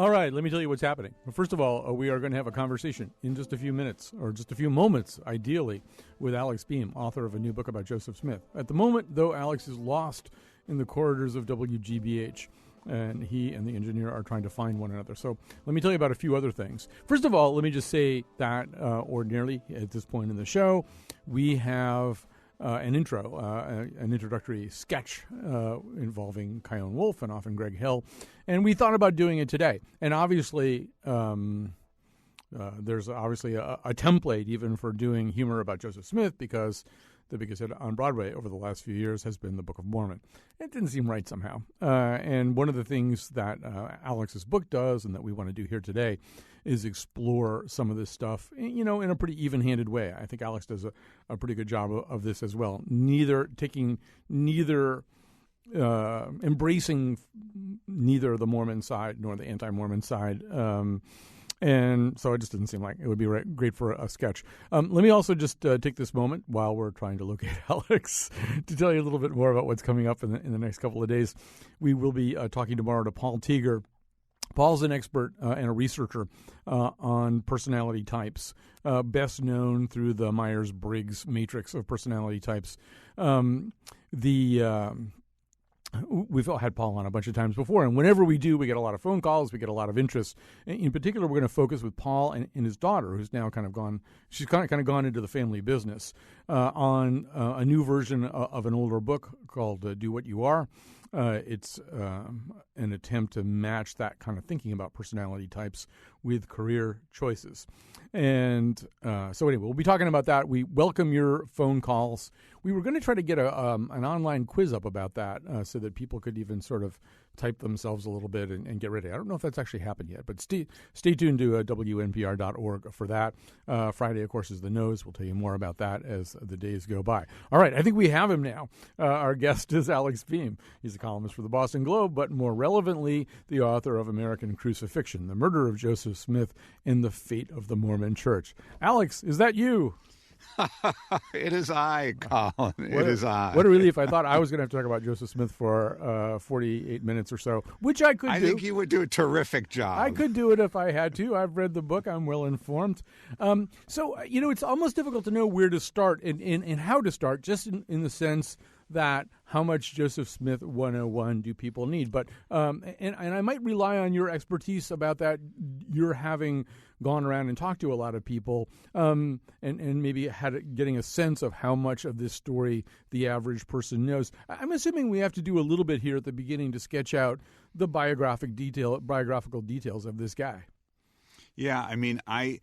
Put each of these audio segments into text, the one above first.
All right, let me tell you what's happening. Well, first of all, we are going to have a conversation in just a few minutes, or just a few moments, ideally, with Alex Beam, author of a new book about Joseph Smith. At the moment, though, Alex is lost in the corridors of WGBH, and he and the engineer are trying to find one another. So let me tell you about a few other things. First of all, let me just say that ordinarily, at this point in the show, we have an introductory sketch involving Kyone Wolf and often Greg Hill. And we thought about doing it today. And obviously, there's obviously a template even for doing humor about Joseph Smith, because the biggest hit on Broadway over the last few years has been The Book of Mormon. It didn't seem right somehow. And one of the things that Alex's book does, and that we want to do here today, is explore some of this stuff, in a pretty even-handed way. I think Alex does a pretty good job of this as well. Embracing neither the Mormon side nor the anti-Mormon side. And so it just didn't seem like it would be great for a sketch. Let me also just take this moment while we're trying to locate Alex to tell you a little bit more about what's coming up in the next couple of days. We will be talking tomorrow to Paul Teager. Paul's an expert and a researcher on personality types, best known through the Myers-Briggs matrix of personality types. We've had Paul on a bunch of times before, and whenever we do, we get a lot of phone calls, we get a lot of interest. In particular, we're going to focus with Paul and his daughter, who's now kind of gone into the family business, on a new version of an older book called Do What You Are. It's an attempt to match that kind of thinking about personality types with career choices. And so anyway, we'll be talking about that. We welcome your phone calls. We were going to try to get an online quiz up about that so that people could even sort of type themselves a little bit and get ready. I don't know if that's actually happened yet, but stay tuned to WNPR.org for that. Friday, of course, is the nose. We'll tell you more about that as the days go by. All right, I think we have him now. Our guest is Alex Beam. He's a columnist for the Boston Globe, but more relevantly, the author of American Crucifixion, The Murder of Joseph Smith and the Fate of the Mormon Church. Alex, is that you? It is I, Colin. It is I. What a relief. I thought I was going to have to talk about Joseph Smith for 48 minutes or so, which I could do. I think you would do a terrific job. I could do it if I had to. I've read the book. I'm well informed. So, it's almost difficult to know where to start and how to start, just in the sense that how much Joseph Smith 101 do people need? But and I might rely on your expertise about that. You're having gone around and talked to a lot of people, and maybe getting a sense of how much of this story the average person knows. I'm assuming we have to do a little bit here at the beginning to sketch out the biographical details of this guy. Yeah, I mean, I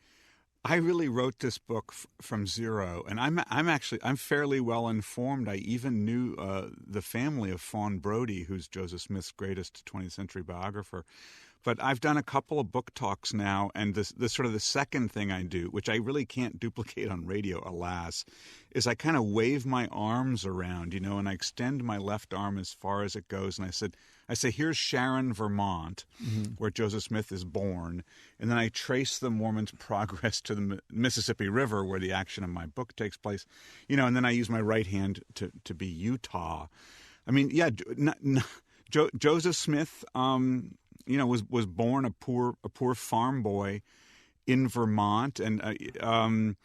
really wrote this book from zero, and I'm fairly well informed. I even knew the family of Fawn Brodie, who's Joseph Smith's greatest 20th century biographer. But I've done a couple of book talks now, and this sort of the second thing I do, which I really can't duplicate on radio, alas, is I kind of wave my arms around, and I extend my left arm as far as it goes, and I say, here's Sharon, Vermont, where Joseph Smith is born, and then I trace the Mormons' progress to the Mississippi River, where the action of my book takes place, and then I use my right hand to be Utah. I mean, yeah, Joseph Smith, was born a poor farm boy in Vermont, and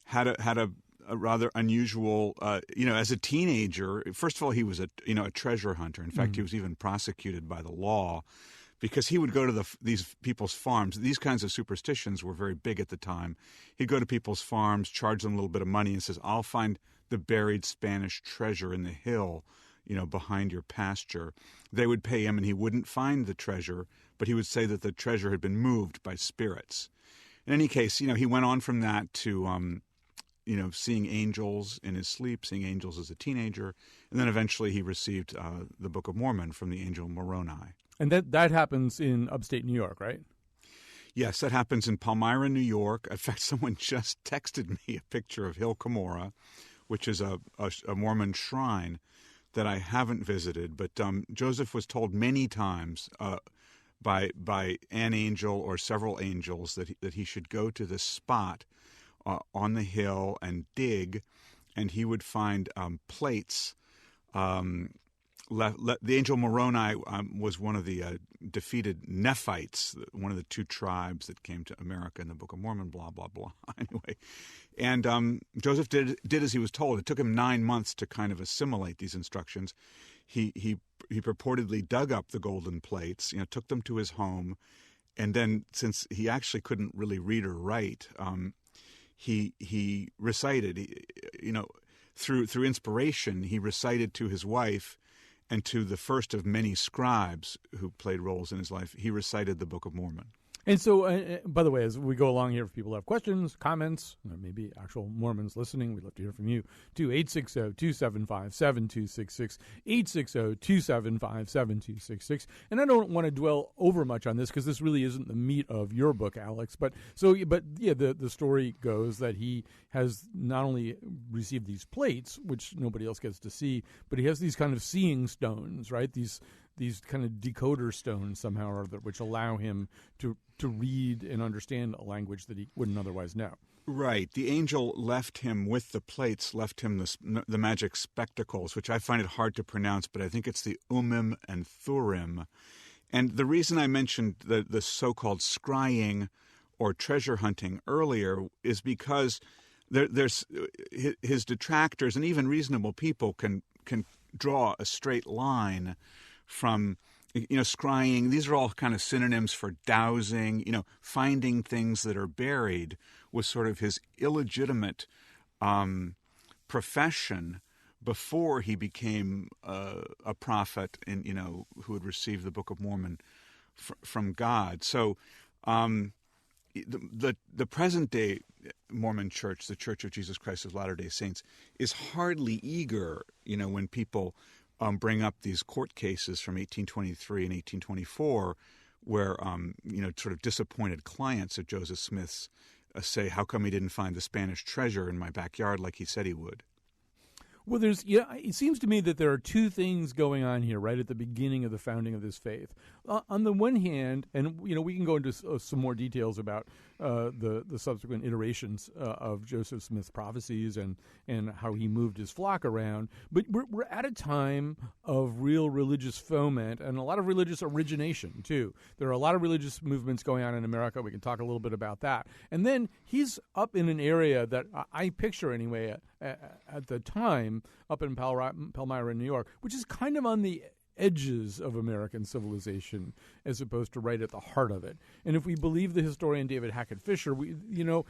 had a rather unusual, as a teenager. First of all, he was a treasure hunter. In fact, he was even prosecuted by the law because he would go to these people's farms. These kinds of superstitions were very big at the time. He'd go to people's farms, charge them a little bit of money, and says, "I'll find the buried Spanish treasure in the hill, behind your pasture." They would pay him, and he wouldn't find the treasure, but he would say that the treasure had been moved by spirits. In any case, he went on from that to, seeing angels in his sleep, seeing angels as a teenager, and then eventually he received the Book of Mormon from the angel Moroni. And that happens in upstate New York, right? Yes, that happens in Palmyra, New York. In fact, someone just texted me a picture of Hill Cumorah, which is a Mormon shrine that I haven't visited, but Joseph was told many times by an angel or several angels that he should go to this spot on the hill and dig, and he would find plates the angel Moroni was one of the defeated Nephites, one of the two tribes that came to America in the Book of Mormon, blah, blah, blah. Anyway, and Joseph did as he was told. It took him 9 months to kind of assimilate these instructions. He purportedly dug up the golden plates, took them to his home, and then, since he actually couldn't really read or write, he recited, through inspiration, he recited to his wife and to the first of many scribes who played roles in his life, he recited the Book of Mormon. And so, by the way, as we go along here, if people have questions, comments, maybe actual Mormons listening, we'd love to hear from you, to 860-275-7266, 860-275-7266. And I don't want to dwell over much on this because this really isn't the meat of your book, Alex. But the story goes that he has not only received these plates, which nobody else gets to see, but he has these kind of seeing stones, right? These kind of decoder stones somehow or other, which allow him to read and understand a language that he wouldn't otherwise know. Right. The angel left him with the plates, left him the magic spectacles, which I find it hard to pronounce, but I think it's the Urim and Thurim. And the reason I mentioned the so-called scrying or treasure hunting earlier is because there's his detractors and even reasonable people can draw a straight line from scrying. These are all kind of synonyms for dowsing, finding things that are buried was sort of his illegitimate profession before he became a prophet and, who had received the Book of Mormon from God. So the present day Mormon Church, the Church of Jesus Christ of Latter-day Saints, is hardly eager, when people bring up these court cases from 1823 and 1824 where, sort of disappointed clients of Joseph Smith's say, how come he didn't find the Spanish treasure in my backyard like he said he would? Well, it seems to me that there are two things going on here right at the beginning of the founding of this faith. On the one hand, and we can go into some more details about the subsequent iterations of Joseph Smith's prophecies and how he moved his flock around, but we're at a time of real religious foment and a lot of religious origination, too. There are a lot of religious movements going on in America. We can talk a little bit about that. And then he's up in an area that I picture anyway at the time up in Palmyra, New York, which is kind of on the edges of American civilization as opposed to right at the heart of it. And if we believe the historian David Hackett Fischer, the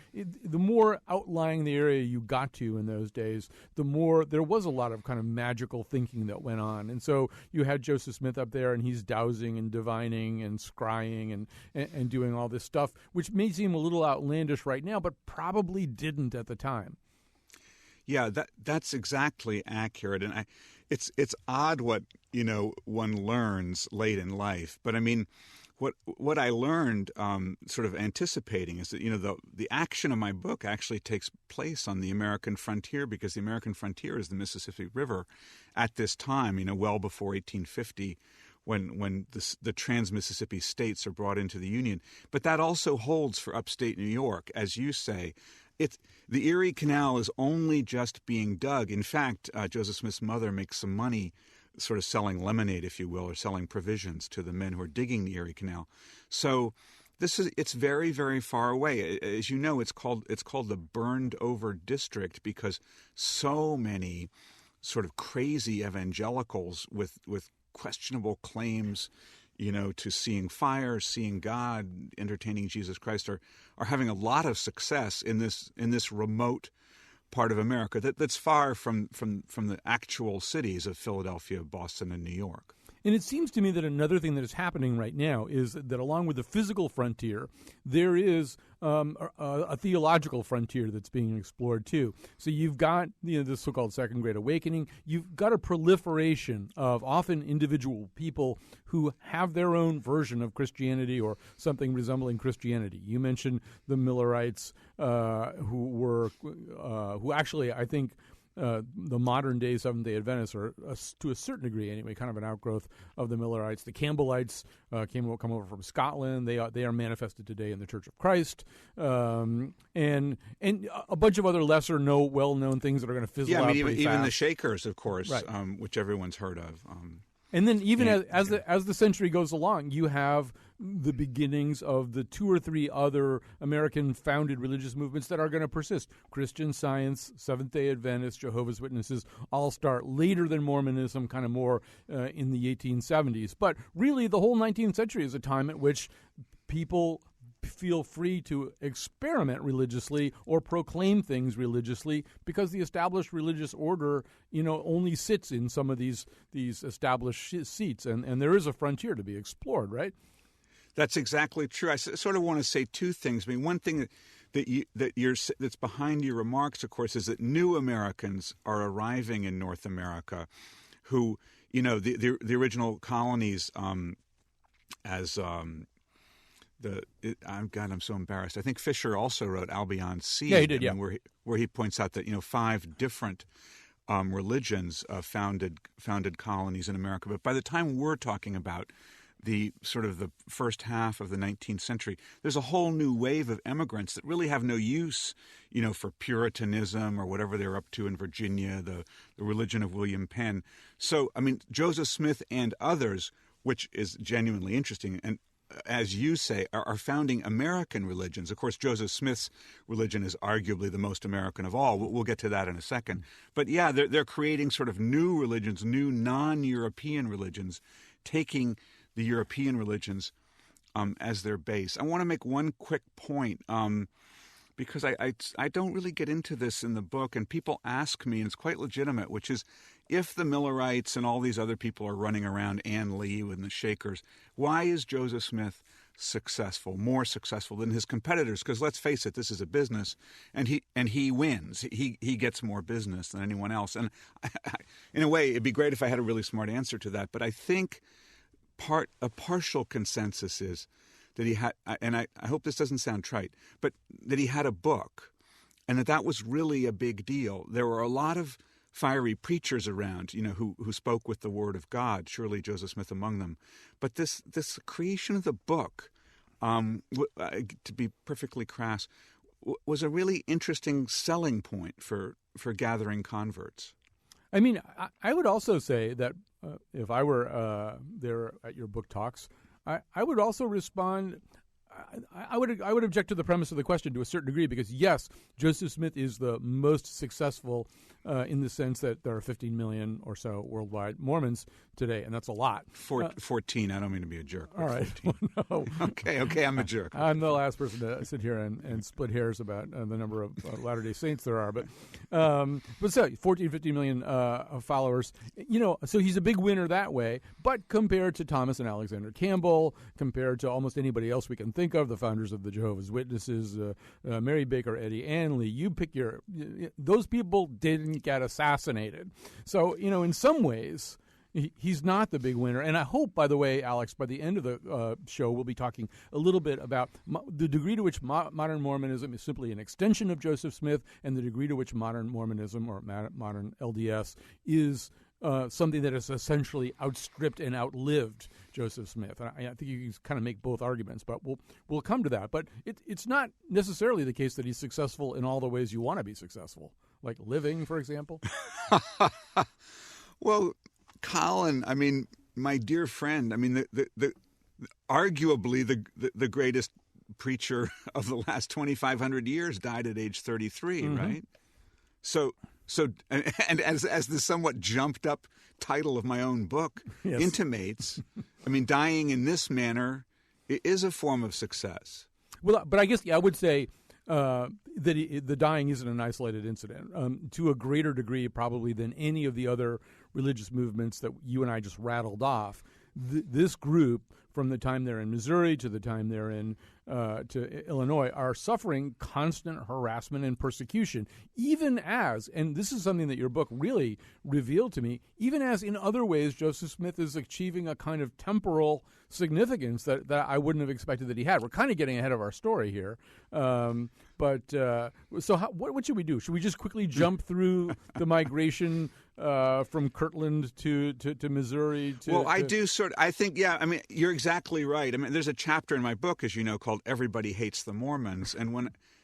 more outlying the area you got to in those days, the more there was a lot of kind of magical thinking that went on. And so you had Joseph Smith up there, and he's dowsing and divining and scrying and doing all this stuff, which may seem a little outlandish right now, but probably didn't at the time. Yeah, that's exactly accurate, and it's odd what one learns late in life. But I mean, what I learned, sort of anticipating, is that the action of my book actually takes place on the American frontier, because the American frontier is the Mississippi River at this time. Well before 1850. When the trans-Mississippi states are brought into the Union. But that also holds for upstate New York, as you say. The Erie Canal is only just being dug. In fact, Joseph Smith's mother makes some money sort of selling lemonade, if you will, or selling provisions to the men who are digging the Erie Canal. So it's very, very far away. As you know, it's called the burned over district because so many sort of crazy evangelicals with questionable claims, to seeing fire, seeing God, entertaining Jesus Christ, are having a lot of success in this remote part of America that's far from the actual cities of Philadelphia, Boston, and New York. And it seems to me that another thing that is happening right now is that along with the physical frontier, there is a theological frontier that's being explored too. So you've got the so-called Second Great Awakening. You've got a proliferation of often individual people who have their own version of Christianity or something resembling Christianity. You mentioned the Millerites, who actually, I think, the modern-day Seventh-day Adventists are, to a certain degree anyway, kind of an outgrowth of the Millerites. The Campbellites come over from Scotland. They are manifested today in the Church of Christ, and a bunch of other well-known things that are going to fizzle out pretty even fast. the Shakers, of course, right. Which everyone's heard of. And then even as the century goes along, you have the beginnings of the 2 or 3 other American-founded religious movements that are going to persist. Christian Science, Seventh-day Adventists, Jehovah's Witnesses all start later than Mormonism, kind of more in the 1870s. But really, the whole 19th century is a time at which people feel free to experiment religiously or proclaim things religiously, because the established religious order, only sits in some of these established seats, and there is a frontier to be explored, right? That's exactly true. I sort of want to say 2 things. I mean, one thing that's behind your remarks, of course, is that new Americans are arriving in North America, who, the original colonies, I'm so embarrassed. I think Fisher also wrote Albion Seed. Yeah, he did. Where he points out that 5 different religions founded colonies in America. But by the time we're talking about the sort of the first half of the 19th century, there's a whole new wave of immigrants that really have no use, for Puritanism or whatever they're up to in Virginia, the religion of William Penn. So, I mean, Joseph Smith and others, which is genuinely interesting, and as you say, are founding American religions. Of course, Joseph Smith's religion is arguably the most American of all. We'll get to that in a second. But yeah, they're creating sort of new religions, new non-European religions, taking the European religions as their base. I want to make one quick point, because I don't really get into this in the book, and people ask me, and it's quite legitimate, which is, if the Millerites and all these other people are running around, Ann Lee and the Shakers, why is Joseph Smith more successful than his competitors? Because let's face it, this is a business, and he wins. He gets more business than anyone else. And in a way, it'd be great if I had a really smart answer to that. But I think a partial consensus is that he had, and I hope this doesn't sound trite, but that he had a book, and that was really a big deal. There were a lot of fiery preachers around, who spoke with the word of God, surely Joseph Smith among them. But this creation of the book, to be perfectly crass, was a really interesting selling point for gathering converts. I mean, I would also say that if I were there at your book talks, I would also respond. I would object to the premise of the question to a certain degree, because yes, Joseph Smith is the most successful in the sense that there are 15 million or so worldwide Mormons today, and that's a lot. 14. I don't mean to be a jerk. All right. Well, no. Okay, I'm a jerk. I'm the last person to sit here and split hairs about the number of Latter-day Saints there are, but so 14, 15 million followers. So he's a big winner that way. But compared to Thomas and Alexander Campbell, compared to almost anybody else we can think of, the founders of the Jehovah's Witnesses, Mary Baker Eddy, Ann Lee, you pick those people didn't get assassinated. So, in some ways, he's not the big winner. And I hope, by the way, Alex, by the end of the show, we'll be talking a little bit about the degree to which modern Mormonism is simply an extension of Joseph Smith, and the degree to which modern Mormonism or modern LDS is something that has essentially outstripped and outlived Joseph Smith. And I think you can kind of make both arguments, but we'll come to that. But it's not necessarily the case that he's successful in all the ways you want to be successful, like living, for example. Well, Colin, I mean, my dear friend, I mean, the arguably the greatest preacher of the last 2,500 years died at age 33, mm-hmm. right? So, and as the somewhat jumped up title of my own book yes. intimates, I mean, dying in this manner is a form of success. Well, but I guess I would say that the dying isn't an isolated incident. To a greater degree, probably, than any of the other religious movements that you and I just rattled off, this group, from the time they're in Missouri to the time they're in to Illinois, are suffering constant harassment and persecution, even as, and this is something that your book really revealed to me, even as in other ways Joseph Smith is achieving a kind of temporal significance that I wouldn't have expected that he had. We're kind of getting ahead of our story here. But what should we do? Should we just quickly jump through the migration from Kirtland to Missouri? I think, yeah, I mean, you're exactly right. I mean, there's a chapter in my book, as you know, called Everybody Hates the Mormons. And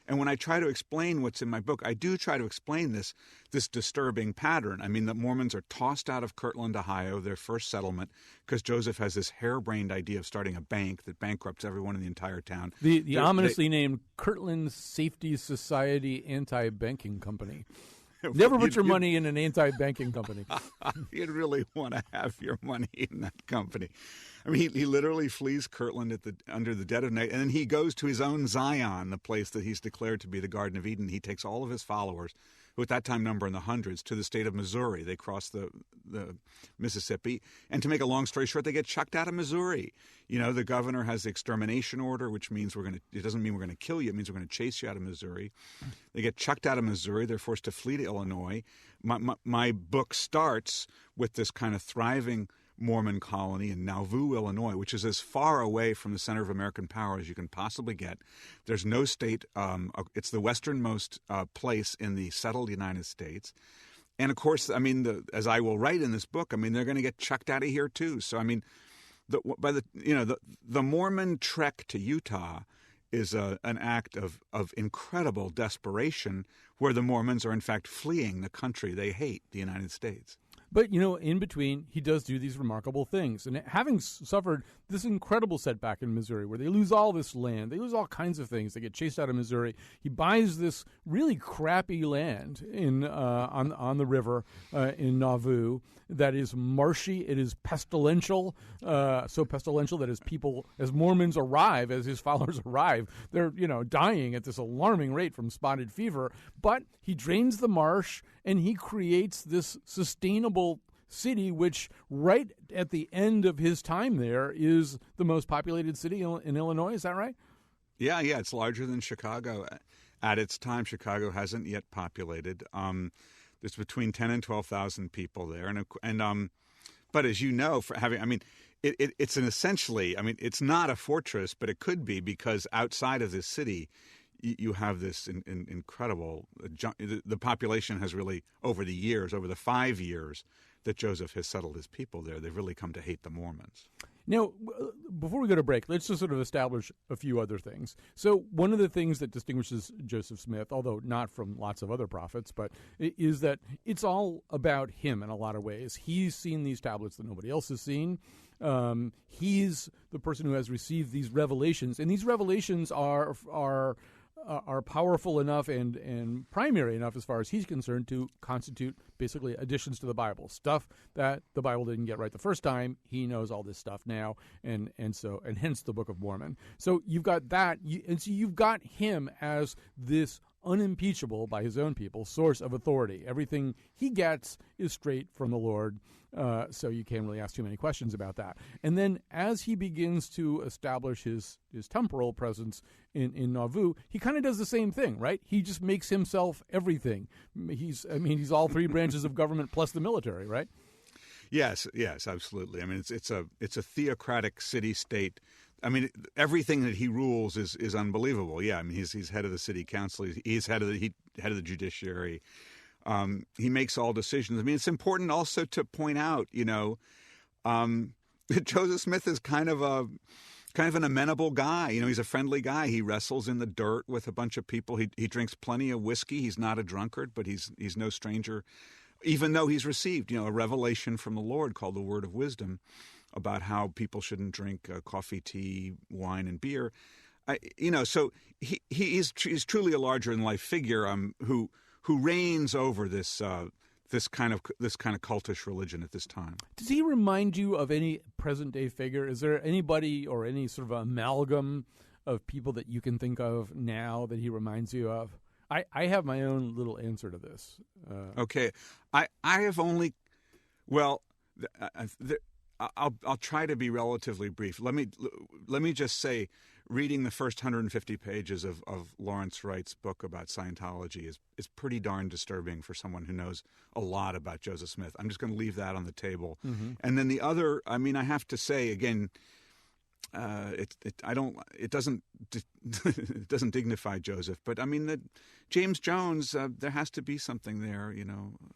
And when I try to explain what's in my book, I do try to explain this disturbing pattern. I mean, the Mormons are tossed out of Kirtland, Ohio, their first settlement, because Joseph has this harebrained idea of starting a bank that bankrupts everyone in the entire town. The ominously named Kirtland Safety Society Anti-Banking Company. Never put your money in an anti-banking company. You'd really want to have your money in that company. I mean, he literally flees Kirtland under the dead of night, and then he goes to his own Zion, the place that he's declared to be the Garden of Eden. He takes all of his followers, who at that time number in the hundreds, to the state of Missouri. They cross the Mississippi, and to make a long story short, they get chucked out of Missouri. You know, the governor has the extermination order, which means it doesn't mean we're going to kill you. It means we're going to chase you out of Missouri. They get chucked out of Missouri. They're forced to flee to Illinois. My book starts with this kind of thriving Mormon colony in Nauvoo, Illinois, which is as far away from the center of American power as you can possibly get. There's no state. It's the westernmost place in the settled United States. And, of course, I mean, as I will write in this book, I mean, they're going to get chucked out of here, too. So, I mean, the Mormon trek to Utah is an act of incredible desperation, where the Mormons are, in fact, fleeing the country they hate, the United States. But, you know, in between, he does do these remarkable things. And having suffered this incredible setback in Missouri, where they lose all this land, they lose all kinds of things, they get chased out of Missouri, he buys this really crappy land on the river in Nauvoo that is marshy. It is pestilential, so pestilential that as Mormons arrive, as his followers arrive, they're, you know, dying at this alarming rate from spotted fever. But he drains the marsh, and he creates this sustainable city, which right at the end of his time there is the most populated city in Illinois. Is that right? Yeah. It's larger than Chicago. At its time, Chicago hasn't yet populated. There's between 10 and 12,000 people there. But as you know, it's it's not a fortress, but it could be, because outside of this city, you have this incredible the population has really, over the 5 years that Joseph has settled his people there, they've really come to hate the Mormons. Now, before we go to break, let's just sort of establish a few other things. So one of the things that distinguishes Joseph Smith, although not from lots of other prophets, but is that it's all about him in a lot of ways. He's seen these tablets that nobody else has seen. He's the person who has received these revelations, and these revelations are powerful enough and primary enough, as far as he's concerned, to constitute basically additions to the Bible, stuff that the Bible didn't get right the first time. He knows all this stuff now, and hence the Book of Mormon. So you've got that, and so you've got him as this unimpeachable, by his own people, source of authority. Everything he gets is straight from the Lord. So you can't really ask too many questions about that. And then as he begins to establish his temporal presence in Nauvoo, he kind of does the same thing, right? He just makes himself everything. He's all three branches of government plus the military, right? Yes, absolutely. I mean, it's a theocratic city-state. I mean, everything that he rules is unbelievable. Yeah, I mean, he's head of the city council. He's head of the judiciary. He makes all decisions. I mean, it's important also to point out, that Joseph Smith is kind of an amenable guy. You know, he's a friendly guy. He wrestles in the dirt with a bunch of people. He drinks plenty of whiskey. He's not a drunkard, but he's no stranger, even though he's received, a revelation from the Lord called the Word of Wisdom about how people shouldn't drink coffee, tea, wine, and beer. So he's truly a larger than life figure who reigns over this kind of cultish religion at this time. Does he remind you of any present day figure? Is there anybody or any sort of amalgam of people that you can think of now that he reminds you of? I have my own little answer to this. Okay, I have only, well, I'll try to be relatively brief. Let me just say, reading the first 150 pages of Lawrence Wright's book about Scientology is pretty darn disturbing for someone who knows a lot about Joseph Smith. I'm just going to leave that on the table. Mm-hmm. And then the other, I mean, I have to say again, it doesn't dignify Joseph, but I mean that James Jones, there has to be something there,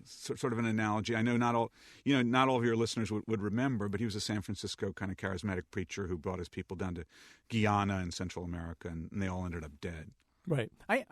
sort of an analogy. I know not all of your listeners would remember, but he was a San Francisco kind of charismatic preacher who brought his people down to Guyana in Central America, and they all ended up dead. Right. I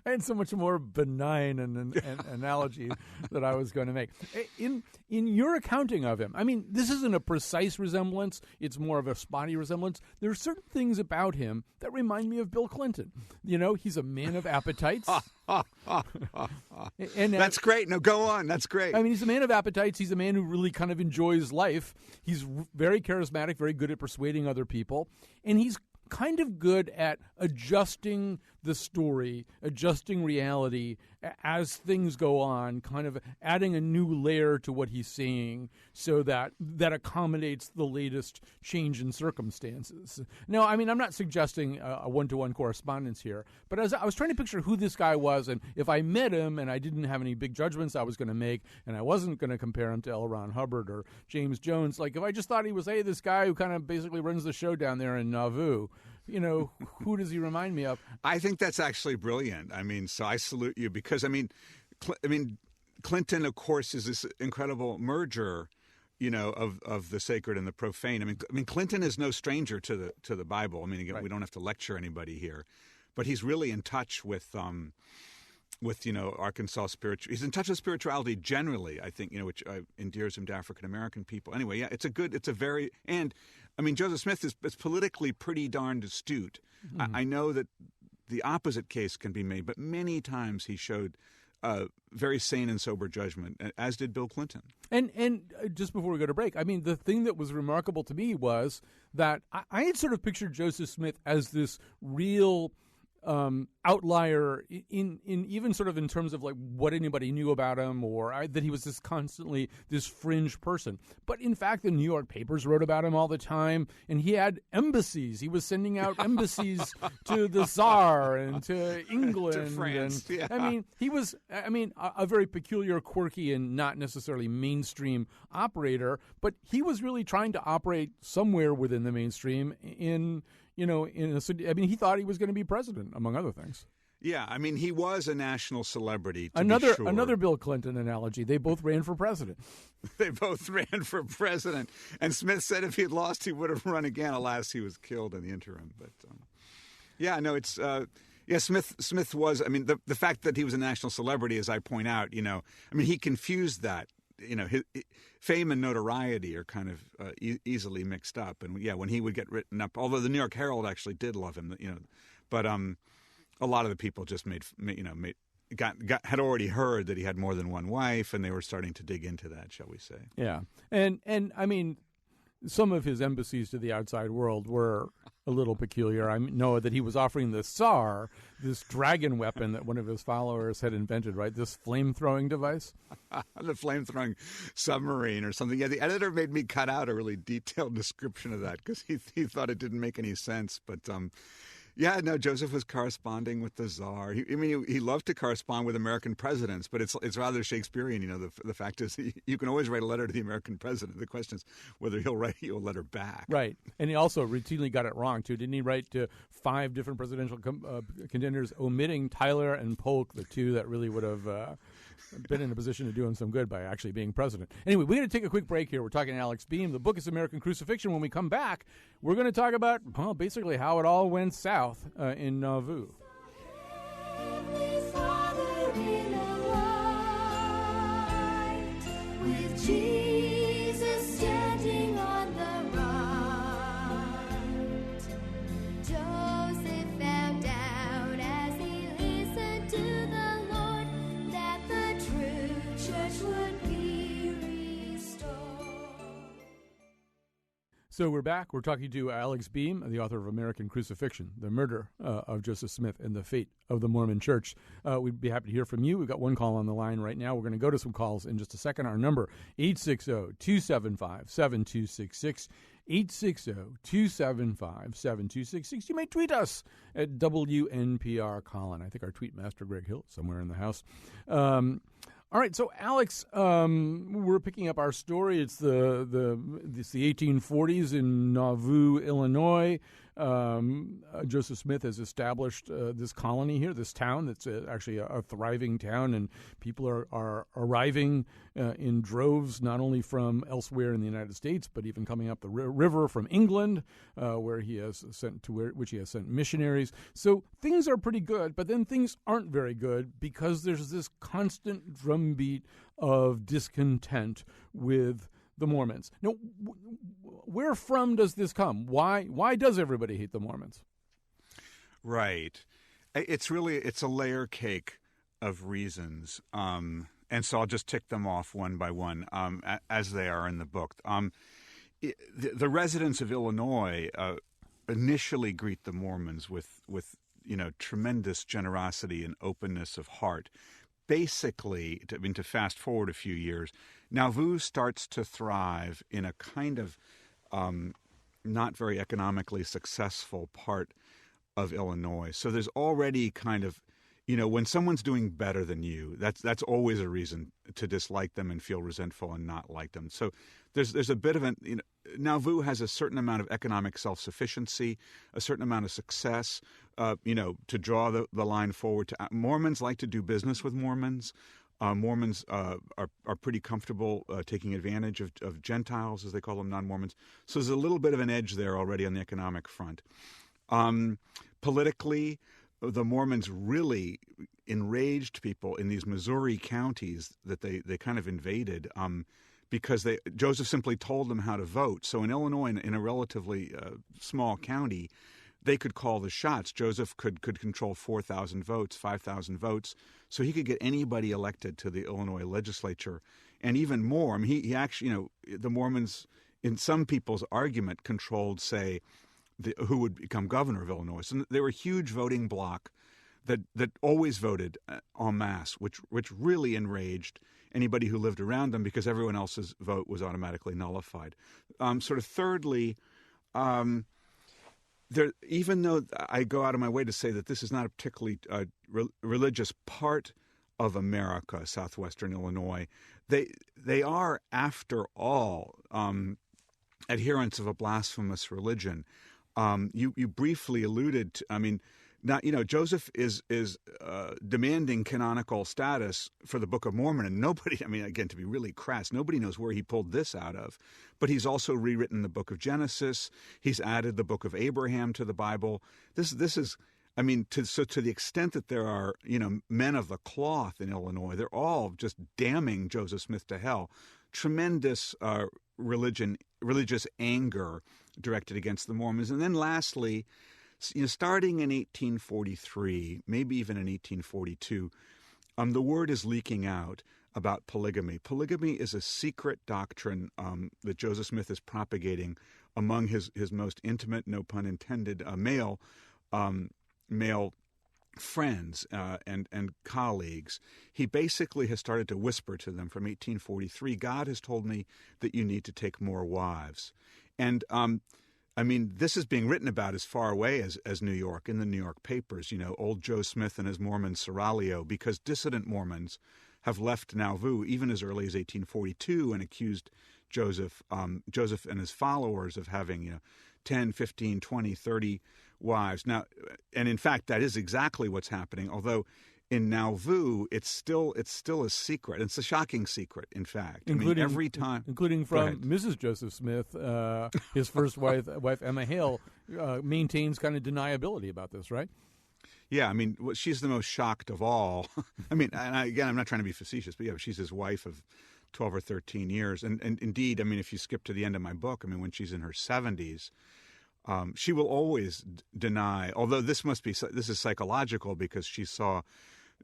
had so much more benign an analogy that I was going to make. In your accounting of him, I mean, this isn't a precise resemblance. It's more of a spotty resemblance. There are certain things about him that remind me of Bill Clinton. You know, he's a man of appetites. And that's great. No, go on. That's great. I mean, he's a man of appetites. He's a man who really kind of enjoys life. He's very charismatic, very good at persuading other people. And he's kind of good at adjusting the story, adjusting reality as things go on, kind of adding a new layer to what he's saying so that accommodates the latest change in circumstances. Now, I mean, I'm not suggesting a one-to-one correspondence here, but as I was trying to picture who this guy was, and if I met him and I didn't have any big judgments I was going to make, and I wasn't going to compare him to L. Ron Hubbard or James Jones, like if I just thought he was, hey, this guy who kind of basically runs the show down there in Nauvoo, you know, who does he remind me of? I think that's actually brilliant. I mean, so I salute you because, I mean, Clinton, of course, is this incredible merger, you know, of the sacred and the profane. I mean, Clinton is no stranger to the Bible. I mean, again, right. We don't have to lecture anybody here, but he's really in touch with you know, Arkansas spiritual. He's in touch with spirituality generally, I think, you know, which endears him to African American people. Anyway, yeah, and I mean, Joseph Smith is politically pretty darned astute. Mm-hmm. I know that the opposite case can be made, but many times he showed very sane and sober judgment, as did Bill Clinton. And just before we go to break, I mean, the thing that was remarkable to me was that I had sort of pictured Joseph Smith as this real outlier in even sort of in terms of like what anybody knew about him, or that he was this fringe person. But in fact, the New York papers wrote about him all the time, and he had embassies. He was sending out embassies to the Tsar and to England, to France. And, yeah. I mean, he was, a very peculiar, quirky, and not necessarily mainstream operator. But he was really trying to operate somewhere within the mainstream he thought he was going to be president, among other things. Yeah, I mean, he was a national celebrity. Another Bill Clinton analogy. They both ran for president. They both ran for president. And Smith said if he had lost, he would have run again. Alas, he was killed in the interim. But Smith was. I mean, the fact that he was a national celebrity, as I point out, you know, I mean, he confused that. You know, his fame and notoriety are kind of easily mixed up. And yeah, when he would get written up, although the New York Herald actually did love him, you know, but a lot of the people just had already heard that he had more than one wife, and they were starting to dig into that, shall we say? Yeah, and I mean, some of his embassies to the outside world were a little peculiar. I know that he was offering the Tsar this dragon weapon that one of his followers had invented, right? This flame-throwing device. The flame-throwing submarine or something. Yeah, the editor made me cut out a really detailed description of that because he thought it didn't make any sense. But yeah, no, Joseph was corresponding with the Tsar. He loved to correspond with American presidents, but it's rather Shakespearean. You know, the fact is you can always write a letter to the American president. The question is whether he'll write you a letter back. Right. And he also routinely got it wrong, too. Didn't he write to 5 different presidential contenders, omitting Tyler and Polk, the two that really would have been in a position to do him some good by actually being president? Anyway, we're going to take a quick break here. We're talking to Alex Beam. The book is American Crucifixion. When we come back, we're going to talk about, well, basically how it all went south in Nauvoo. Jesus standing on the right. Joseph found out as he listened to the Lord that the true church would be restored. So we're back. We're talking to Alex Beam, the author of American Crucifixion, the murder of Joseph Smith and the fate of the Mormon Church. We'd be happy to hear from you. We've got one call on the line right now. We're going to go to some calls in just a second. Our number, 860-275-7266. 860-275-7266. You may tweet us at WNPR Colin. I think our tweet master, Greg Hill, is somewhere in the house. All right, so Alex, we're picking up our story. It's the 1840s in Nauvoo, Illinois. Joseph Smith has established this colony here, this town that's actually a thriving town, and people are arriving in droves, not only from elsewhere in the United States, but even coming up the river from England, where he has sent which he has sent missionaries. So things are pretty good, but then things aren't very good because there's this constant drumbeat of discontent with the Mormons. Now, where from does this come? Why does everybody hate the Mormons? Right. It's a layer cake of reasons. And so I'll just tick them off one by one as they are in the book. The residents of Illinois initially greet the Mormons with tremendous generosity and openness of heart. Basically, to fast forward a few years, Nauvoo starts to thrive in a kind of not very economically successful part of Illinois. So there's already kind of, when someone's doing better than you, that's always a reason to dislike them and feel resentful and not like them. So there's a bit of Nauvoo has a certain amount of economic self-sufficiency, a certain amount of success, to draw the line forward. Mormons like to do business with Mormons. Mormons are pretty comfortable taking advantage of Gentiles, as they call them, non-Mormons. So there's a little bit of an edge there already on the economic front. Politically, the Mormons really enraged people in these Missouri counties that they kind of invaded because Joseph simply told them how to vote. So in Illinois, in a relatively small county, they could call the shots. Joseph could control 4,000 votes, 5,000 votes, so he could get anybody elected to the Illinois legislature, and even more. I mean, he actually, the Mormons, in some people's argument, controlled, say, who would become governor of Illinois. So they were a huge voting bloc that always voted en masse, which really enraged anybody who lived around them because everyone else's vote was automatically nullified. Thirdly, even though I go out of my way to say that this is not a particularly religious part of America, southwestern Illinois, they are, after all, adherents of a blasphemous religion. You briefly alluded to, now, Joseph is demanding canonical status for the Book of Mormon, and nobody, again, to be really crass, nobody knows where he pulled this out of. But he's also rewritten the Book of Genesis. He's added the Book of Abraham to the Bible. This is, to the extent that there are, men of the cloth in Illinois, they're all just damning Joseph Smith to hell. Tremendous religious anger directed against the Mormons. And then lastly, starting in 1843, maybe even in 1842, the word is leaking out about polygamy. Polygamy is a secret doctrine that Joseph Smith is propagating among his most intimate, no pun intended, male friends and colleagues. He basically has started to whisper to them from 1843, God has told me that you need to take more wives. And this is being written about as far away as New York, in the New York papers, old Joe Smith and his Mormon Seraglio, because dissident Mormons have left Nauvoo even as early as 1842 and accused Joseph and his followers of having 10, 15, 20, 30 wives. Now, and in fact, that is exactly what's happening, although in Nauvoo, it's still a secret. It's a shocking secret, in fact. Every time, including from Mrs. Joseph Smith, his first wife Emma Hale, maintains kind of deniability about this, right? Yeah, she's the most shocked of all. And again, I'm not trying to be facetious, but yeah, she's his wife of 12 or 13 years, and indeed, if you skip to the end of my book, when she's in her 70s. She will always deny, although this is psychological because she saw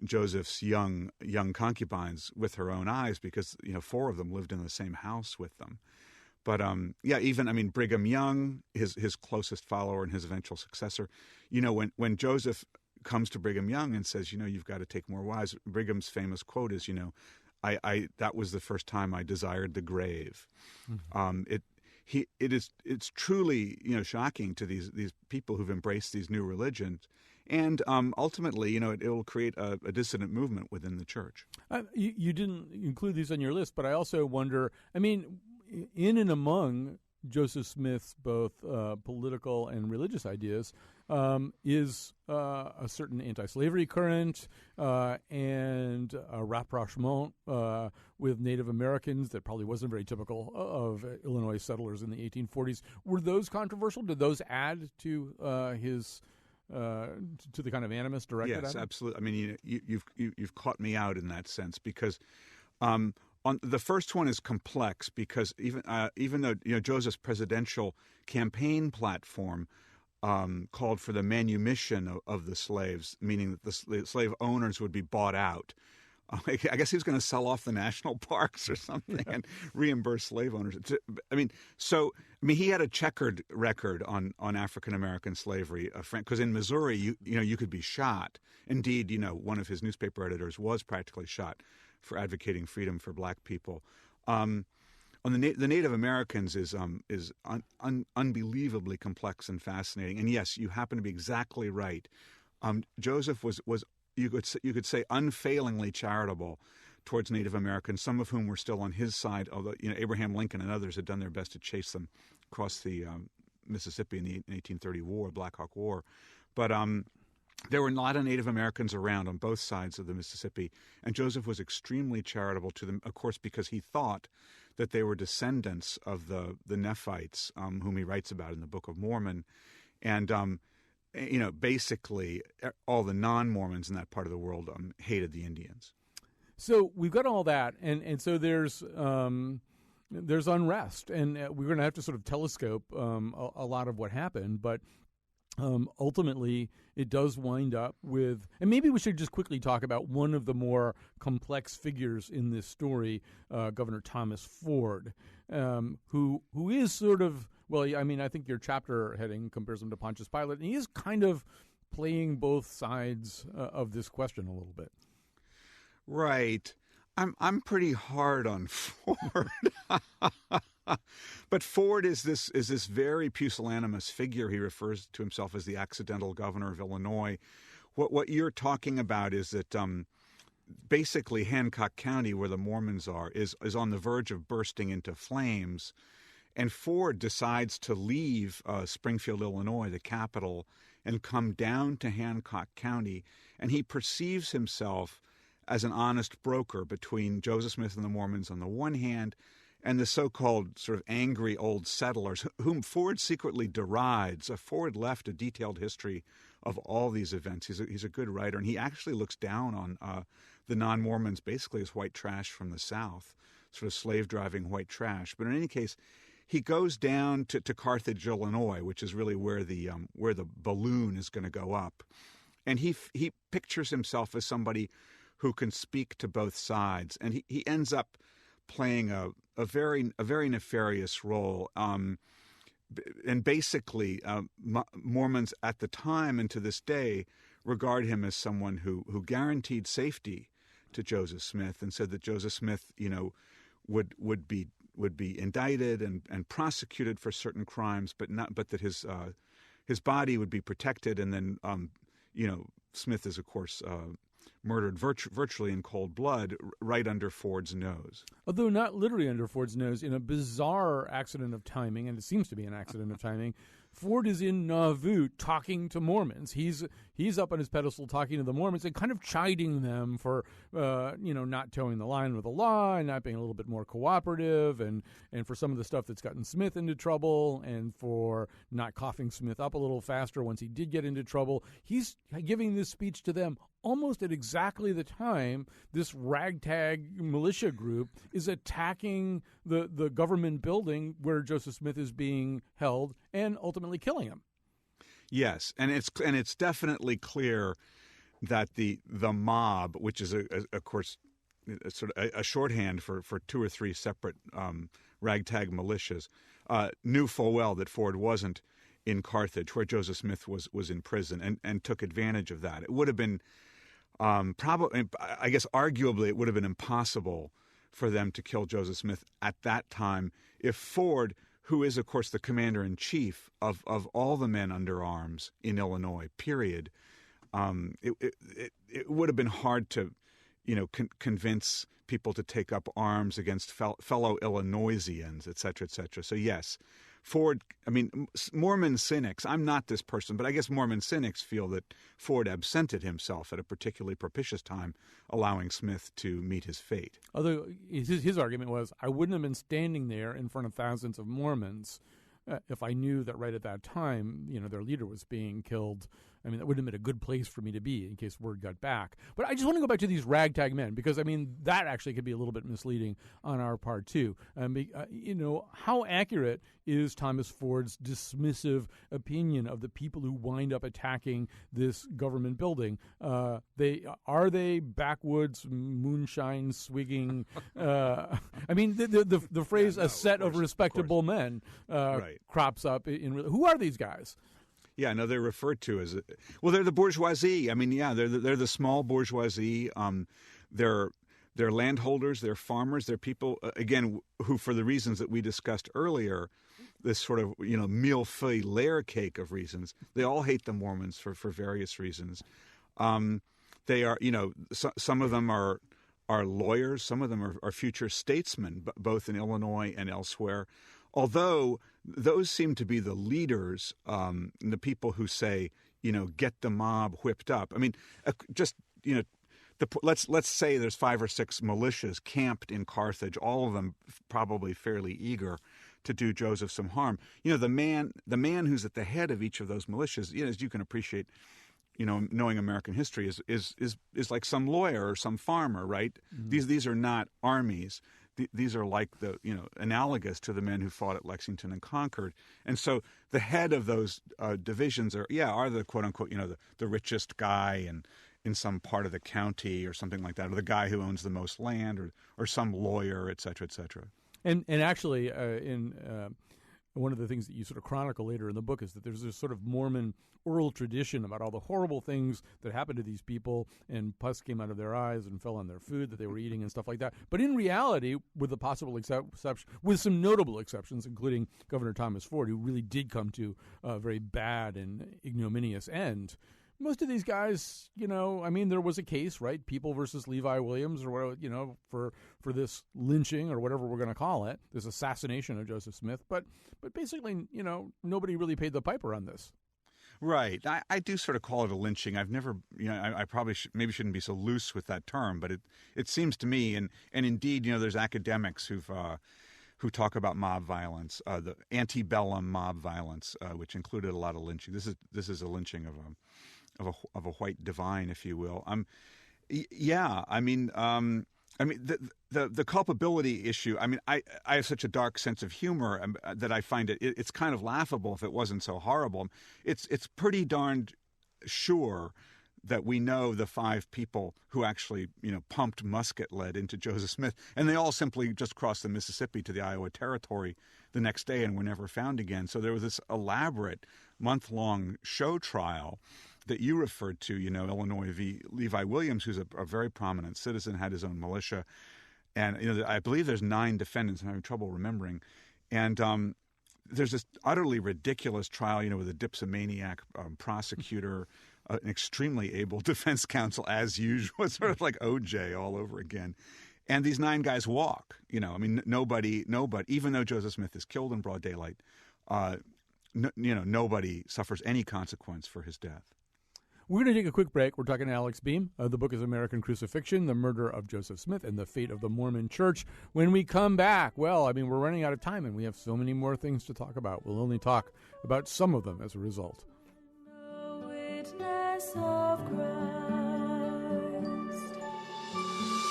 Joseph's young concubines with her own eyes because 4 of them lived in the same house with them. But even Brigham Young, his closest follower and his eventual successor, when Joseph comes to Brigham Young and says, you've got to take more wives, Brigham's famous quote is, I that was the first time I desired the grave. Mm-hmm. It's truly shocking to these people who've embraced these new religions, and ultimately it will create a dissident movement within the church. You didn't include these on your list, but I also wonder. In and among Joseph Smith's both political and religious ideas is a certain anti-slavery current and a rapprochement with Native Americans that probably wasn't very typical of Illinois settlers in the 1840s. Were those controversial? Did those add to his to the kind of animus directed at him? Yes, absolutely. I mean, you've caught me out in that sense because on the first one is complex because even though Joseph's presidential campaign platform called for the manumission of the slaves, meaning that the slave owners would be bought out. I guess he was going to sell off the national parks or something and reimburse slave owners. He had a checkered record on African American slavery, because in Missouri, you could be shot. Indeed, one of his newspaper editors was practically shot for advocating freedom for black people. On the Native Americans is unbelievably complex and fascinating. And yes, you happen to be exactly right. Joseph was you could say unfailingly charitable towards Native Americans, some of whom were still on his side, although Abraham Lincoln and others had done their best to chase them across the Mississippi in the 1830 War, Black Hawk War. But there were a lot of Native Americans around on both sides of the Mississippi, and Joseph was extremely charitable to them, of course, because he thought that they were descendants of the Nephites, whom he writes about in the Book of Mormon. And basically all the non-Mormons in that part of the world hated the Indians. So we've got all that, and so there's unrest, and we're going to have to sort of telescope a lot of what happened, but ultimately it does wind up with, and maybe we should just quickly talk about one of the more complex figures in this story, Governor Thomas Ford, who is sort of, well, I mean, I think your chapter heading compares him to Pontius Pilate, and he is kind of playing both sides of this question a little bit. Right. I'm pretty hard on Ford. But Ford is this very pusillanimous figure. He refers to himself as the accidental governor of Illinois. What you're talking about is that basically Hancock County, where the Mormons are, is on the verge of bursting into flames. And Ford decides to leave Springfield, Illinois, the capital, and come down to Hancock County. And he perceives himself as an honest broker between Joseph Smith and the Mormons on the one hand, and the so-called sort of angry old settlers, whom Ford secretly derides. Ford left a detailed history of all these events. He's a good writer, and he actually looks down on the non-Mormons basically as white trash from the South, sort of slave-driving white trash. But in any case, he goes down to Carthage, Illinois, which is really where the balloon is going to go up, and he pictures himself as somebody who can speak to both sides, and he ends up playing a very nefarious role. And basically, Mormons at the time and to this day regard him as someone who guaranteed safety to Joseph Smith, and said that Joseph Smith, would be indicted and prosecuted for certain crimes, but that his body would be protected, and then Smith is of course murdered virtually in cold blood right under Ford's nose. Although not literally under Ford's nose, in a bizarre accident of timing, and it seems to be an accident of timing, Ford is in Nauvoo talking to Mormons. He's up on his pedestal talking to the Mormons and kind of chiding them for not towing the line with the law and not being a little bit more cooperative, and for some of the stuff that's gotten Smith into trouble, and for not coughing Smith up a little faster once he did get into trouble. He's giving this speech to them almost at exactly the time this ragtag militia group is attacking the government building where Joseph Smith is being held and ultimately killing him. Yes, and it's definitely clear that the mob, which is of course sort of a shorthand for two or three separate ragtag militias, knew full well that Ford wasn't in Carthage, where Joseph Smith was in prison, and took advantage of that. It would have been probably, I guess, arguably, it would have been impossible for them to kill Joseph Smith at that time if Ford, who is, of course, the commander-in-chief of all the men under arms in Illinois, period, it would have been hard to convince people to take up arms against fellow Illinoisians, et cetera, et cetera. So yes, Ford, Mormon cynics, I'm not this person, but I guess Mormon cynics feel that Ford absented himself at a particularly propitious time, allowing Smith to meet his fate. Although his argument was, I wouldn't have been standing there in front of thousands of Mormons if I knew that right at that time, their leader was being killed. That wouldn't have been a good place for me to be in case word got back. But I just want to go back to these ragtag men because, that actually could be a little bit misleading on our part, too. How accurate is Thomas Ford's dismissive opinion of the people who wind up attacking this government building? Are they backwoods, moonshine swigging? The phrase "a set of respectable men" crops up. Who are these guys? Yeah, no, they're referred to as they're the bourgeoisie. They're the small bourgeoisie. They're landholders, they're farmers, they're people again who, for the reasons that we discussed earlier, this sort of millefeuille layer cake of reasons. They all hate the Mormons for various reasons. They are some of them are lawyers, some of them are future statesmen, both in Illinois and elsewhere. Although those seem to be the leaders, the people who say, get the mob whipped up. Let's say there's 5 or 6 militias camped in Carthage, all of them probably fairly eager to do Joseph some harm. The man who's at the head of each of those militias, as you can appreciate, knowing American history is like some lawyer or some farmer, right? Mm-hmm. These are not armies. These are like the analogous to the men who fought at Lexington and Concord, and so the head of those divisions are the quote unquote the richest guy and in some part of the county or something like that, or the guy who owns the most land, or some lawyer, et cetera, et cetera. And actually, in one of the things that you sort of chronicle later in the book is that there's this sort of Mormon oral tradition about all the horrible things that happened to these people, and pus came out of their eyes and fell on their food that they were eating and stuff like that. But in reality, with the possible exception, with some notable exceptions, including Governor Thomas Ford, who really did come to a very bad and ignominious end, most of these guys, there was a case, right? People versus Levi Williams, or whatever, for this lynching or whatever we're going to call it, this assassination of Joseph Smith. But basically, nobody really paid the piper on this. Right. I do sort of call it a lynching. I've never, I probably shouldn't be so loose with that term, but it seems to me, and indeed, there's academics who talk about mob violence, the antebellum mob violence, which included a lot of lynching. This is a lynching of a white divine, if you will. The culpability issue. I have such a dark sense of humor that I find it's kind of laughable if it wasn't so horrible. It's pretty darned sure that we know the 5 people who actually pumped musket lead into Joseph Smith, and they all simply just crossed the Mississippi to the Iowa Territory the next day and were never found again. So there was this elaborate month-long show trial that you referred to, Illinois v. Levi Williams, who's a very prominent citizen, had his own militia. And, I believe there's 9 defendants, I'm having trouble remembering. And there's this utterly ridiculous trial, with a dipsomaniac prosecutor, an extremely able defense counsel, as usual, sort of like OJ all over again. And these 9 guys walk, nobody, even though Joseph Smith is killed in broad daylight, nobody suffers any consequence for his death. We're going to take a quick break. We're talking to Alex Beam. The book is American Crucifixion, The Murder of Joseph Smith and the Fate of the Mormon Church. When we come back, we're running out of time, and we have so many more things to talk about. We'll only talk about some of them as a result. The witness of Christ,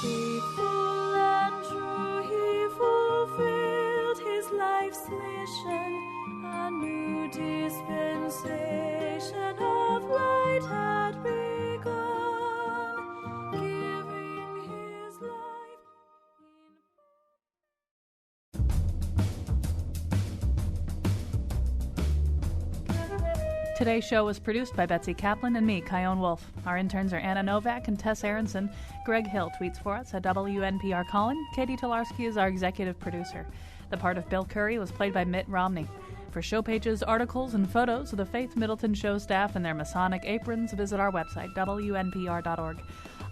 faithful and true, he fulfilled his life's mission. A new dispensation of light had begun, giving his life in... Today's show was produced by Betsy Kaplan and me, Kyone Wolf. Our interns are Anna Novak and Tess Aronson. Greg Hill tweets for us at WNPR Colin. Katie Tolarski is our executive producer. The part of Bill Curry was played by Mitt Romney. For show pages, articles, and photos of the Faith Middleton show staff and their Masonic aprons, visit our website, WNPR.org.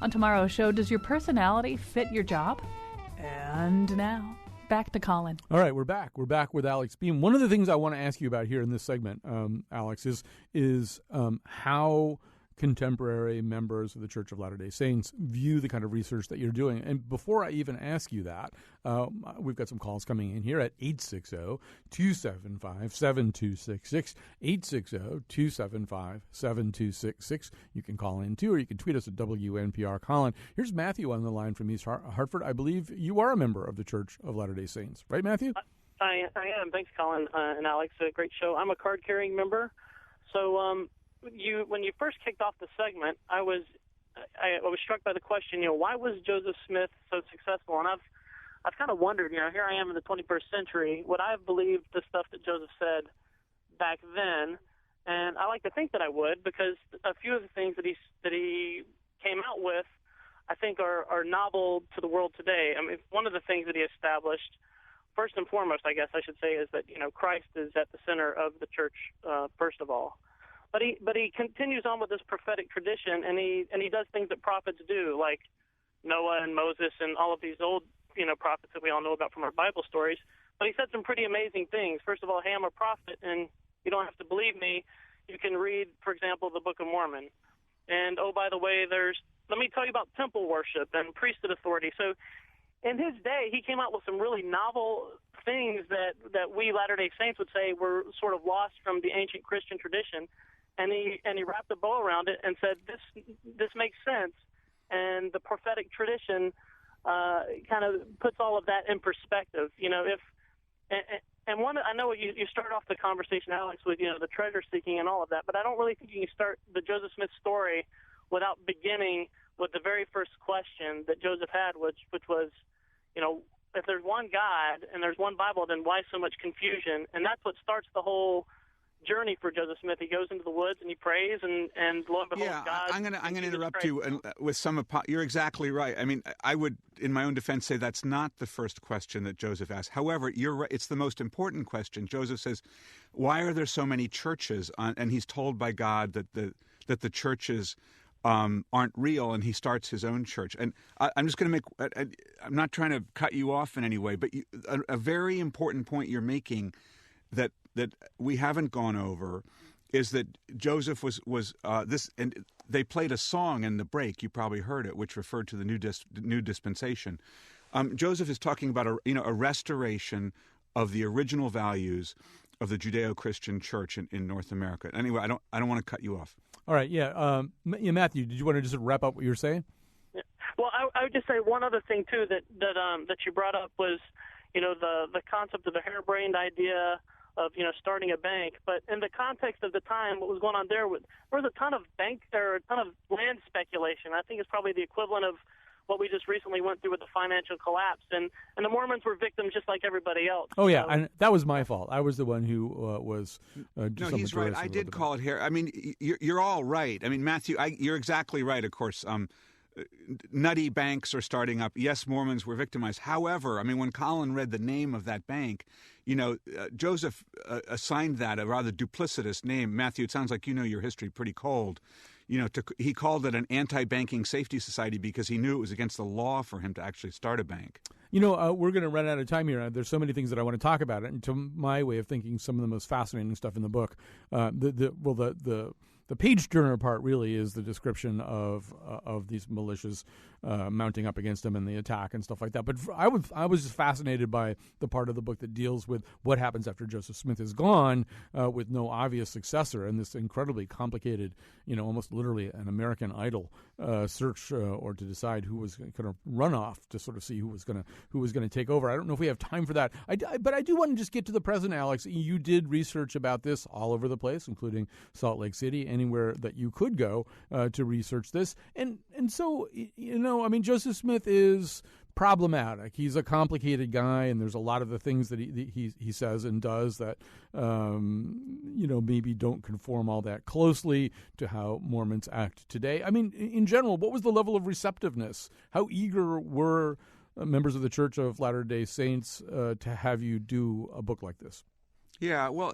On tomorrow's show, does your personality fit your job? And now, back to Colin. All right, we're back. We're back with Alex Beam. One of the things I want to ask you about here in this segment, Alex, is how contemporary members of the Church of Latter-day Saints view the kind of research that you're doing. And before I even ask you that, we've got some calls coming in here at 860-275-7266, 860-275-7266. You can call in, too, or you can tweet us at WNPR Colin. Here's Matthew on the line from East Hartford. I believe you are a member of the Church of Latter-day Saints. Right, Matthew? I am. Thanks, Colin and Alex. A great show. I'm a card-carrying member. So when you first kicked off the segment, I was struck by the question, why was Joseph Smith so successful? And I've kind of wondered, here I am in the 21st century, would I have believed the stuff that Joseph said back then? And I like to think that I would, because a few of the things that he came out with, I think, are novel to the world today. I mean, one of the things that he established, first and foremost, I guess I should say, is that Christ is at the center of the church, first of all. But he continues on with this prophetic tradition, and he does things that prophets do, like Noah and Moses and all of these old prophets that we all know about from our Bible stories. But he said some pretty amazing things. First of all, hey, I'm a prophet, and you don't have to believe me. You can read, for example, the Book of Mormon. And oh, by the way, let me tell you about temple worship and priesthood authority. So in his day, he came out with some really novel things that we Latter-day Saints would say were sort of lost from the ancient Christian tradition. And he wrapped a bow around it and said, this makes sense. And the prophetic tradition kind of puts all of that in perspective. I know you start off the conversation, Alex, with the treasure seeking and all of that, but I don't really think you can start the Joseph Smith story without beginning with the very first question that Joseph had, which was, if there's one God and there's one Bible, then why so much confusion? And that's what starts the whole journey for Joseph Smith. He goes into the woods and he prays, and lo and behold, God. I'm gonna interrupt you with some. You're exactly right. I mean, I would, in my own defense, say that's not the first question that Joseph asked. However, you're right. It's the most important question. Joseph says, "Why are there so many churches?" And he's told by God that the churches aren't real, and he starts his own church. And I'm just going to make. I'm not trying to cut you off in any way, but a very important point you're making that we haven't gone over is that Joseph was this, and they played a song in the break. You probably heard it, which referred to the new dispensation. Joseph is talking about a restoration of the original values of the Judeo-Christian church in North America. Anyway, I don't want to cut you off. All right, Matthew, did you want to just wrap up what you were saying? Yeah. Well, I would just say one other thing too that you brought up was the concept of the harebrained idea of starting a bank. But in the context of the time, what was going on there was a ton of land speculation. I think it's probably the equivalent of what we just recently went through with the financial collapse, and the Mormons were victims just like everybody else. Oh yeah, and that was my fault. I was the one who was. No, he's right. I did call it here. I mean, you're all right. I mean, Matthew, you're exactly right. Of course, nutty banks are starting up. Yes, Mormons were victimized. However, I mean, when Colin read the name of that bank, Joseph assigned that a rather duplicitous name. Matthew, it sounds like you know your history pretty cold. He called it an anti-banking safety society because he knew it was against the law for him to actually start a bank. We're going to run out of time here. There's so many things that I want to talk about. And to my way of thinking, some of the most fascinating stuff in the book, the page-turner part really is the description of these militias mounting up against him and the attack and stuff like that. But I was just fascinated by the part of the book that deals with what happens after Joseph Smith is gone with no obvious successor, and this incredibly complicated, almost literally an American Idol search or to decide who was going to run off to sort of see who was going to take over. I don't know if we have time for that. But I do want to just get to the present, Alex. You did research about this all over the place, including Salt Lake City, anywhere that you could go to research this. And so, Joseph Smith is problematic. He's a complicated guy, and there's a lot of the things that he says and does that, maybe don't conform all that closely to how Mormons act today. I mean, in general, what was the level of receptiveness? How eager were members of the Church of Latter-day Saints to have you do a book like this? Yeah, well,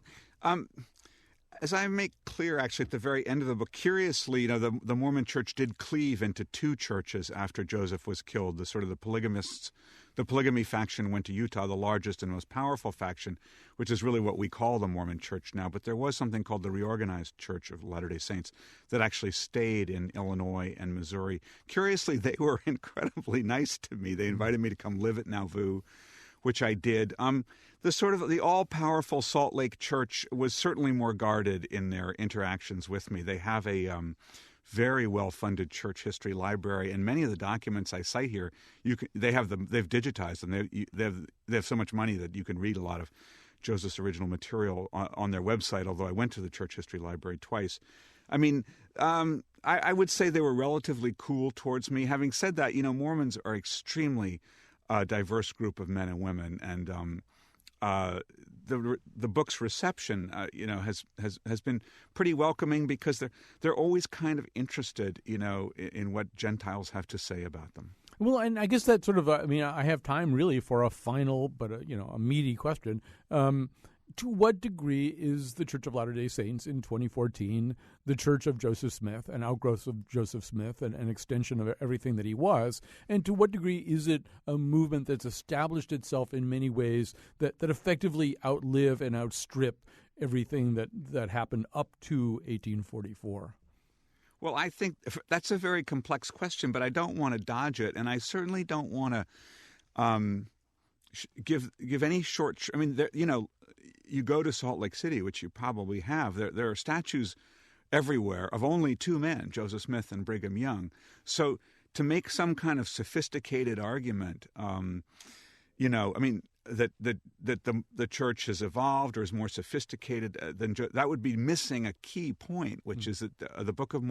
as I make clear, actually, at the very end of the book, curiously, the Mormon Church did cleave into two churches after Joseph was killed. The polygamy faction went to Utah, the largest and most powerful faction, which is really what we call the Mormon Church now. But there was something called the Reorganized Church of Latter-day Saints that actually stayed in Illinois and Missouri. Curiously, they were incredibly nice to me. They invited me to come live at Nauvoo, which I did. The all-powerful Salt Lake Church was certainly more guarded in their interactions with me. They have a very well-funded church history library, and many of the documents I cite here, they've digitized them. They have so much money that you can read a lot of Joseph's original material on their website. Although I went to the church history library twice. I mean, I would say they were relatively cool towards me. Having said that, Mormons are extremely diverse group of men and women, and the book's reception, has been pretty welcoming because they're always kind of interested, in what Gentiles have to say about them. Well, and I guess that sort of, I have time really for a final, but a meaty question. To what degree is the Church of Latter-day Saints in 2014 the Church of Joseph Smith, an outgrowth of Joseph Smith, and an extension of everything that he was? And to what degree is it a movement that's established itself in many ways that effectively outlive and outstrip everything that happened up to 1844? Well, I think that's a very complex question, but I don't want to dodge it, and I certainly don't want to give any short. I mean, you go to Salt Lake City, which you probably have. There are statues everywhere of only two men, Joseph Smith and Brigham Young. So to make some kind of sophisticated argument, that the church has evolved or is more sophisticated than that would be missing a key point, which is that the book of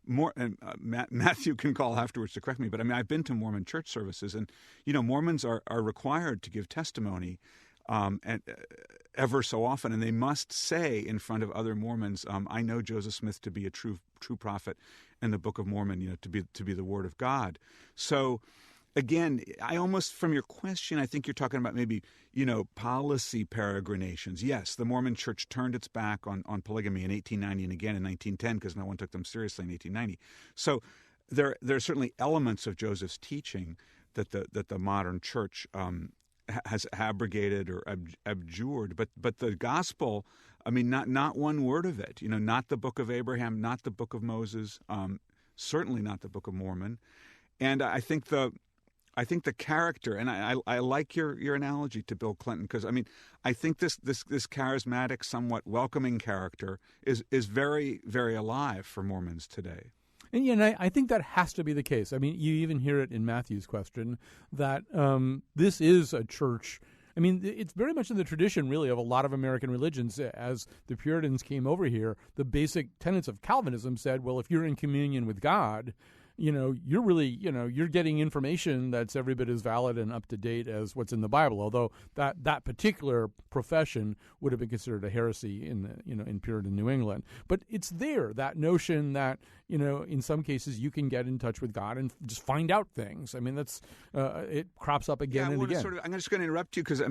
Matthew can call afterwards to correct me, but I've been to Mormon church services, and Mormons are required to give testimony and ever so often, and they must say in front of other Mormons, I know Joseph Smith to be a true prophet, and the Book of Mormon, to be the Word of God. So again, I almost, from your question, I think you're talking about maybe, policy peregrinations. Yes, the Mormon Church turned its back on polygamy in 1890 and again in 1910 because no one took them seriously in 1890. So there are certainly elements of Joseph's teaching that the modern church has abrogated or abjured, but the gospel, not one word of it. Not the Book of Abraham, not the Book of Moses, certainly not the Book of Mormon. And I think the character, and I like your analogy to Bill Clinton, because I think this charismatic, somewhat welcoming character is very, very alive for Mormons today. And I think that has to be the case. You even hear it in Matthew's question that this is a church. It's very much in the tradition, really, of a lot of American religions. As the Puritans came over here, the basic tenets of Calvinism said, well, if you're in communion with God, you're really, you're getting information that's every bit as valid and up to date as what's in the Bible. Although that particular profession would have been considered a heresy in Puritan New England. But it's there, that notion that, in some cases you can get in touch with God and just find out things. That's it crops up again and again. I'm just going to interrupt you because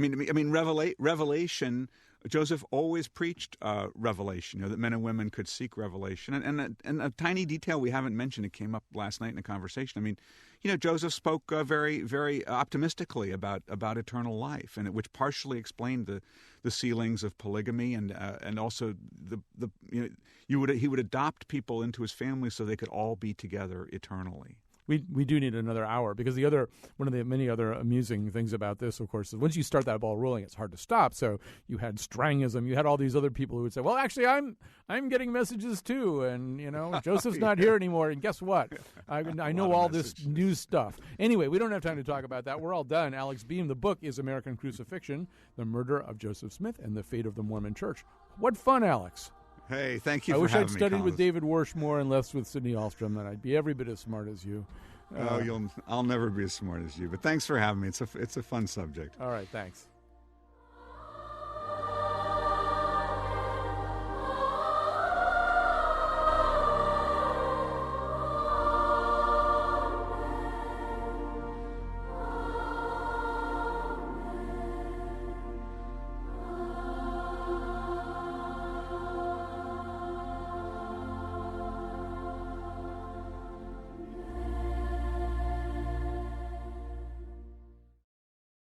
revelation. Joseph always preached revelation, that men and women could seek revelation. And a tiny detail we haven't mentioned, it came up last night in a conversation. Joseph spoke very, very optimistically about eternal life, and which partially explained the ceilings of polygamy, and also he would adopt people into his family so they could all be together eternally. We do need another hour, because one of the many other amusing things about this, of course, is once you start that ball rolling, it's hard to stop. So you had Strangism, you had all these other people who would say, well, actually, I'm getting messages too, and Joseph's not here anymore, and guess what? I know all this new stuff. Anyway, we don't have time to talk about that. We're all done. Alex Beam, the book is American Crucifixion: The Murder of Joseph Smith and the Fate of the Mormon Church. What fun, Alex. Hey, thank you for having me. I wish I'd studied with David Warsh more and less with Sidney Alstrom, and I'd be every bit as smart as you. I'll never be as smart as you, but thanks for having me. It's a fun subject. All right, thanks.